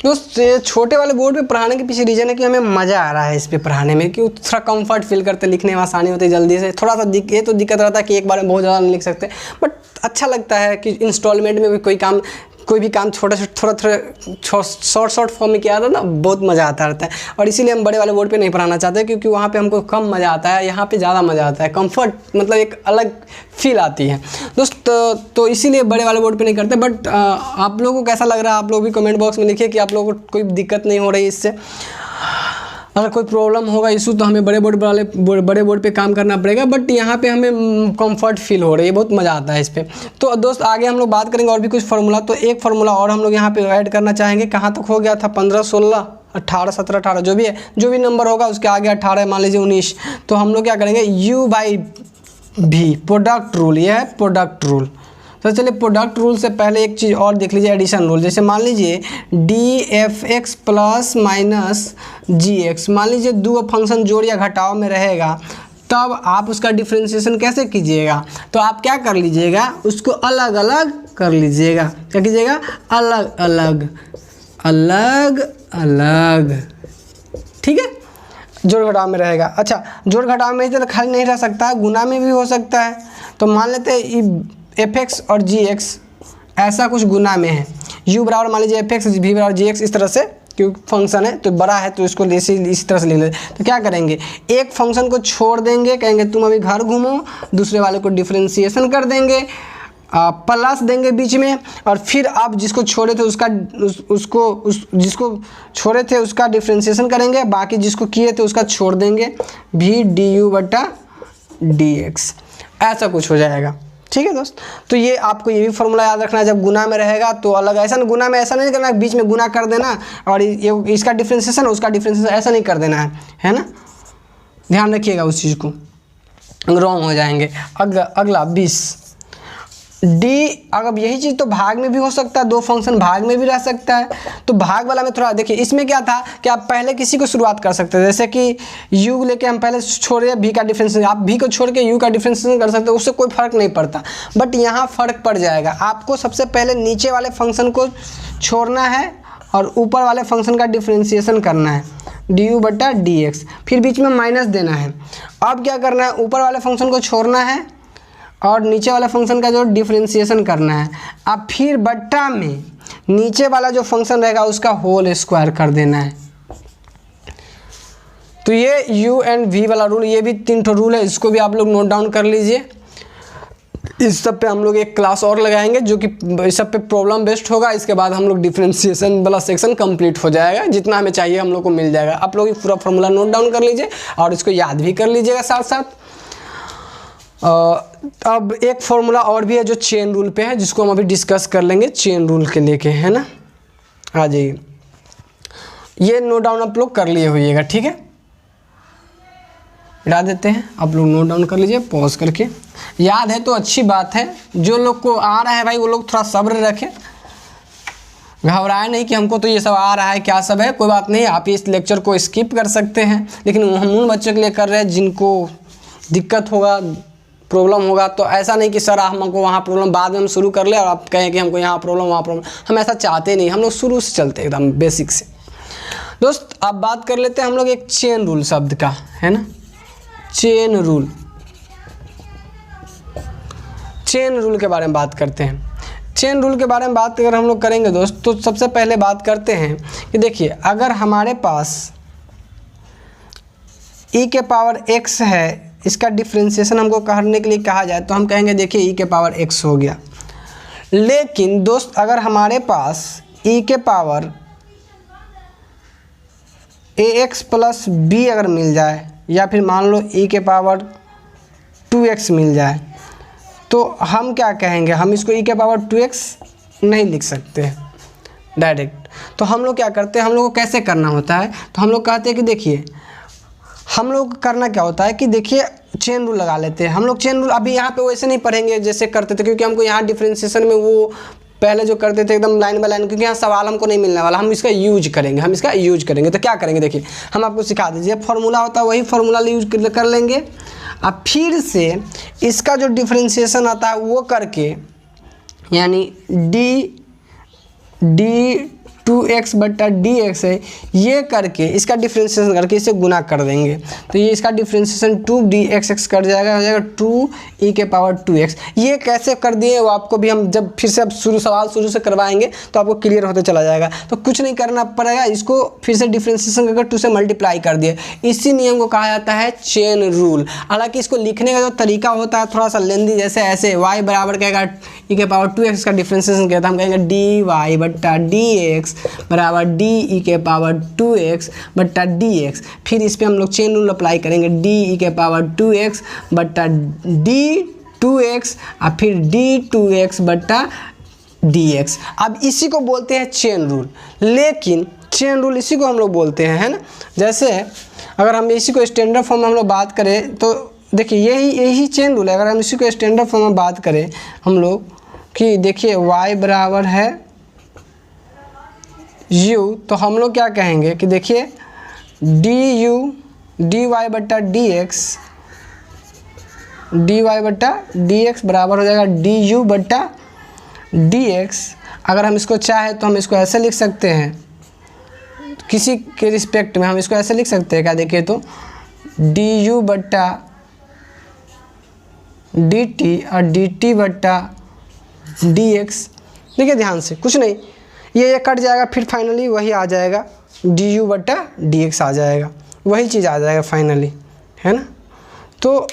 दोस्त छोटे वाले बोर्ड पे पढ़ाने के पीछे रीज़न है कि हमें मज़ा आ रहा है इस पे पढ़ाने में, कि थोड़ा कंफर्ट फील करते, लिखने में आसानी होती है जल्दी से। थोड़ा सा ये तो दिक्कत रहता है कि एक बार में बहुत ज़्यादा नहीं लिख सकते, बट अच्छा लगता है कि इंस्टॉलमेंट में भी कोई भी काम थोड़ा शॉर्ट फॉर्म में किया था ना, बहुत मज़ा आता रहता है। और इसीलिए हम बड़े वाले बोर्ड पे नहीं पढ़ाना चाहते, क्योंकि वहाँ पे हमको कम मज़ा आता है, यहाँ पे ज़्यादा मज़ा आता है। कंफर्ट मतलब एक अलग फील आती है दोस्त, तो इसीलिए बड़े वाले बोर्ड पे नहीं करते। बट आप लोगों को कैसा लग रहा है, आप लोग भी कमेंट बॉक्स में लिखिए कि आप लोगों को कोई दिक्कत नहीं हो रही इससे। अगर कोई प्रॉब्लम होगा इशू तो हमें बड़े बोर्ड पे काम करना पड़ेगा, बट यहाँ पे हमें कंफर्ट फील हो रही है, बहुत मज़ा आता है इस पर। तो दोस्त आगे हम लोग बात करेंगे और भी कुछ फार्मूला। तो एक फार्मूला और हम लोग यहाँ पे ऐड करना चाहेंगे। कहाँ तक हो गया था, 15, 16, 18, 17, 18 जो भी है, जो भी नंबर होगा उसके आगे 18, मान लीजिए 19। तो हम लोग क्या करेंगे, U/V प्रोडक्ट रूल, ये है प्रोडक्ट रूल। तो चलिए प्रोडक्ट रूल से पहले एक चीज़ और देख लीजिए, एडिशन रूल। जैसे मान लीजिए dfx प्लस माइनस gx, मान लीजिए दो फंक्शन जोड़ या घटाव में रहेगा, तब आप उसका डिफ्रेंशिएशन कैसे कीजिएगा। तो आप क्या कर लीजिएगा, उसको अलग अलग कर लीजिएगा। क्या कीजिएगा, अलग अलग अलग अलग। ठीक है, जोड़ घटाव में रहेगा। अच्छा, जोड़ घटाव में इधर खाली नहीं रह सकता, गुना में भी हो सकता है। तो मान लेते हैं fx और gx ऐसा कुछ गुना में है, u बराबर मान लीजिए fx, v बराबर gx, इस तरह से क्योंकि फंक्शन है तो बड़ा है तो इसको इसी तरह से लिख लेते। तो क्या करेंगे, एक फंक्शन को छोड़ देंगे, कहेंगे तुम अभी घर घूमो, दूसरे वाले को डिफरेंशिएशन कर देंगे, प्लस देंगे बीच में, और फिर आप जिसको छोड़े थे जिसको छोड़े थे उसका डिफरेंशिएशन करेंगे, बाकी जिसको किए थे उसका छोड़ देंगे, भी du/dx, ऐसा कुछ हो जाएगा। ठीक है दोस्त, तो ये आपको ये भी फॉर्मूला याद रखना है। जब गुना में रहेगा तो अलग, ऐसा गुना में ऐसा नहीं करना बीच में गुना कर देना और ये इसका डिफरेंशिएशन उसका डिफरेंशिएशन ऐसा नहीं कर देना है ना, ध्यान रखिएगा उस चीज़ को, रॉन्ग हो जाएंगे। अगला 20 डी, अगर यही चीज़ तो भाग में भी हो सकता है, दो फंक्शन भाग में भी रह सकता है। तो भाग वाला में थोड़ा देखिए, इसमें क्या था कि आप पहले किसी को शुरुआत कर सकते थे, जैसे कि यू लेके हम पहले छोड़े भी का डिफरेंशिएशन, आप भी को छोड़ के यू का डिफरेंशिएशन कर सकते हो, उससे कोई फर्क नहीं पड़ता। बट यहाँ फर्क पड़ जाएगा, आपको सबसे पहले नीचे वाले फंक्शन को छोड़ना है और ऊपर वाले फंक्शन का डिफरेंशिएशन करना है, du/dx, फिर बीच में माइनस देना है। अब क्या करना है, ऊपर वाले फंक्शन को छोड़ना है और नीचे वाला फंक्शन का जो डिफरेंशिएशन करना है। अब फिर बट्टा में नीचे वाला जो फंक्शन रहेगा उसका होल स्क्वायर कर देना है। तो ये u एंड v वाला रूल, ये भी 3 ठो रूल है, इसको भी आप लोग नोट डाउन कर लीजिए। इस सब पे हम लोग एक क्लास और लगाएंगे जो कि इस सब पे प्रॉब्लम बेस्ड होगा। इसके बाद हम लोग डिफरेंशिएशन वाला सेक्शन कंप्लीट हो जाएगा, जितना हमें चाहिए हम लोग को मिल जाएगा। आप लोग पूरा फॉर्मूला नोट डाउन कर लीजिए और इसको याद भी कर लीजिएगा साथ साथ। अब एक फॉर्मूला और भी है जो चेन रूल पे है, जिसको हम अभी डिस्कस कर लेंगे चेन रूल के लेके, है ना। आ जाइए, ये नोट डाउन आप लोग कर लिए होइएगा, ठीक है। मिटा देते हैं, आप लोग नोट डाउन कर लीजिए पॉज करके। याद है तो अच्छी बात है, जो लोग को आ रहा है भाई वो लोग थोड़ा सब्र रखें, घबराए नहीं कि हमको तो ये सब आ रहा है क्या सब है। कोई बात नहीं, आप इस लेक्चर को स्किप कर सकते हैं, लेकिन हम उन बच्चों के लिए कर रहे हैं जिनको दिक्कत होगा, प्रॉब्लम होगा। तो ऐसा नहीं कि सर हमको वहाँ प्रॉब्लम बाद में हम शुरू कर ले और आप कहें कि हमको यहाँ प्रॉब्लम वहाँ प्रॉब्लम, हम ऐसा चाहते नहीं। हम लोग शुरू से चलते एकदम बेसिक से। दोस्त अब बात कर लेते हैं हम लोग एक चेन रूल शब्द का, है ना। चेन रूल, चेन रूल के बारे में बात करते हैं। चेन रूल के बारे में बात अगर हम लोग करेंगे दोस्त, तो सबसे पहले बात करते हैं कि देखिए, अगर हमारे पास e के पावर x है, इसका डिफरेंशिएशन हमको करने के लिए कहा जाए तो हम कहेंगे देखिए e के पावर x हो गया। लेकिन दोस्त अगर हमारे पास e के पावर ax प्लस b अगर मिल जाए, या फिर मान लो e के पावर 2x मिल जाए, तो हम क्या कहेंगे, हम इसको e के पावर 2x नहीं लिख सकते डायरेक्ट। तो हम लोग क्या करते हैं, हम लोग को कैसे करना होता है, तो हम लोग कहते हैं कि देखिए हम लोग करना क्या होता है कि देखिए चेन रूल लगा लेते हैं। हम लोग चेन रूल अभी यहाँ पे वैसे नहीं पढ़ेंगे जैसे करते थे, क्योंकि हमको यहाँ डिफरेंशिएशन में वो पहले जो करते थे एकदम लाइन बाय लाइन, क्योंकि यहाँ सवाल हमको नहीं मिलने वाला, हम इसका यूज करेंगे। तो क्या करेंगे, देखिए हम आपको सिखा दीजिए, फॉर्मूला होता है वही फॉर्मूला यूज कर लेंगे। अब फिर से इसका जो डिफरेंशिएशन आता है वो करके, यानी d2x/dx है, ये करके इसका डिफरेंशिएशन करके इसे गुना कर देंगे। तो ये इसका डिफरेंशिएशन 2dxx कर जाएगा, हो जाएगा 2e के पावर 2x। ये कैसे कर दिए वो आपको भी हम जब फिर से अब सवाल शुरू से करवाएंगे तो आपको क्लियर होते चला जाएगा। तो कुछ नहीं करना पड़ेगा, इसको फिर से डिफरेंशिएशन करके 2 से मल्टीप्लाई कर दिए। इसी नियम को कहा जाता है चेन रूल। हालांकि इसको लिखने का जो तरीका होता है थोड़ा सा लेंदी, जैसे ऐसे y बराबर कहेगा e के पावर 2x का डिफरेंशिएशन कहता है, हम कहेंगे dy/dx बराबर डी के पावर 2x/dx। फिर इस पे हम लोग चेन रूल अप्लाई करेंगे, डी के पावर 2x/d2x और फिर d2x/dx। अब इसी को बोलते हैं चेन रूल। लेकिन चेन रूल इसी को हम लोग बोलते हैं, है ना। जैसे अगर हम इसी को स्टैंडर्ड फॉर्म में हम लोग बात करें तो देखिए यही चेन रूल है। अगर हम इसी को स्टैंडर्ड फॉर्म में बात करें हम लोग कि देखिए y बराबर है u, तो हम लोग क्या कहेंगे कि देखिए dy/dx बराबर हो जाएगा du/dx। अगर हम इसको चाहे तो हम इसको ऐसे लिख सकते हैं, किसी के रिस्पेक्ट में हम इसको ऐसे लिख सकते हैं, क्या देखिए तो du/dt और dt/dx। देखिए ध्यान से, कुछ नहीं, ये कट जाएगा, फिर फाइनली वही आ जाएगा du/dx आ जाएगा, वही चीज़ आ जाएगा फाइनली, है ना। तो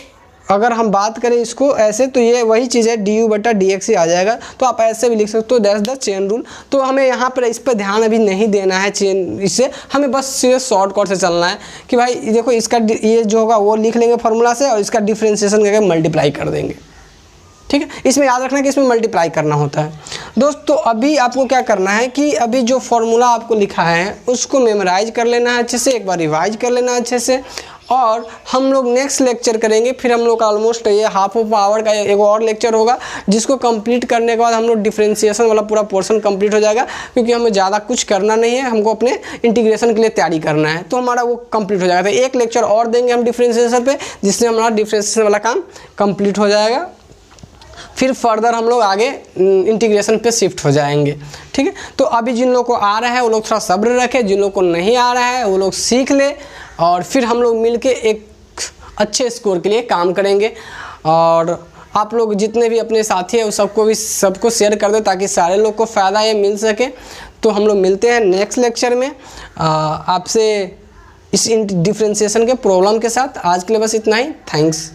अगर हम बात करें इसको ऐसे तो ये वही चीज़ है, du/dx ही आ जाएगा। तो आप ऐसे भी लिख सकते हो, दैट्स द चेन रूल। तो हमें यहाँ पर इस पर ध्यान अभी नहीं देना है चेन, इससे हमें बस सीधे शॉर्टकट से चलना है कि भाई देखो इसका ये जो होगा वो लिख लेंगे फार्मूला से और इसका डिफ्रेंशिएशन करके मल्टीप्लाई कर देंगे, ठीक है। इसमें याद रखना कि इसमें मल्टीप्लाई करना होता है। दोस्तों अभी आपको क्या करना है कि अभी जो फॉर्मूला आपको लिखा है उसको मेमोराइज कर लेना है अच्छे से, एक बार रिवाइज कर लेना है अच्छे से, और हम लोग नेक्स्ट लेक्चर करेंगे। फिर हम लोग का ऑलमोस्ट ये हाफ ऑफ आवर का एक और लेक्चर होगा, जिसको कंप्लीट करने के बाद हम लोग डिफ्रेंशिएशन वाला पूरा पोर्शन कंप्लीट हो जाएगा, क्योंकि हमें ज़्यादा कुछ करना नहीं है, हमको अपने इंटीग्रेशन के लिए तैयारी करना है, तो हमारा वो कंप्लीट हो जाएगा। तो एक लेक्चर और देंगे हम डिफ्रेंशिएशन पे, जिससे हमारा डिफ्रेंशिएशन वाला काम कंप्लीट हो जाएगा। फिर फर्दर हम लोग आगे इंटीग्रेशन पे शिफ्ट हो जाएंगे, ठीक है। तो अभी जिन लोगों को आ रहा है वो लोग थोड़ा सब्र रखें, जिन लोगों को नहीं आ रहा है वो लोग सीख ले, और फिर हम लोग मिलके एक अच्छे स्कोर के लिए काम करेंगे। और आप लोग जितने भी अपने साथी हैं उस सबको शेयर कर दो, ताकि सारे लोग को फ़ायदा ये मिल सके। तो हम लोग मिलते हैं नेक्स्ट लेक्चर में आपसे इस डिफ्रेंशिएशन के प्रॉब्लम के साथ। आज के लिए बस इतना ही। थैंक्स।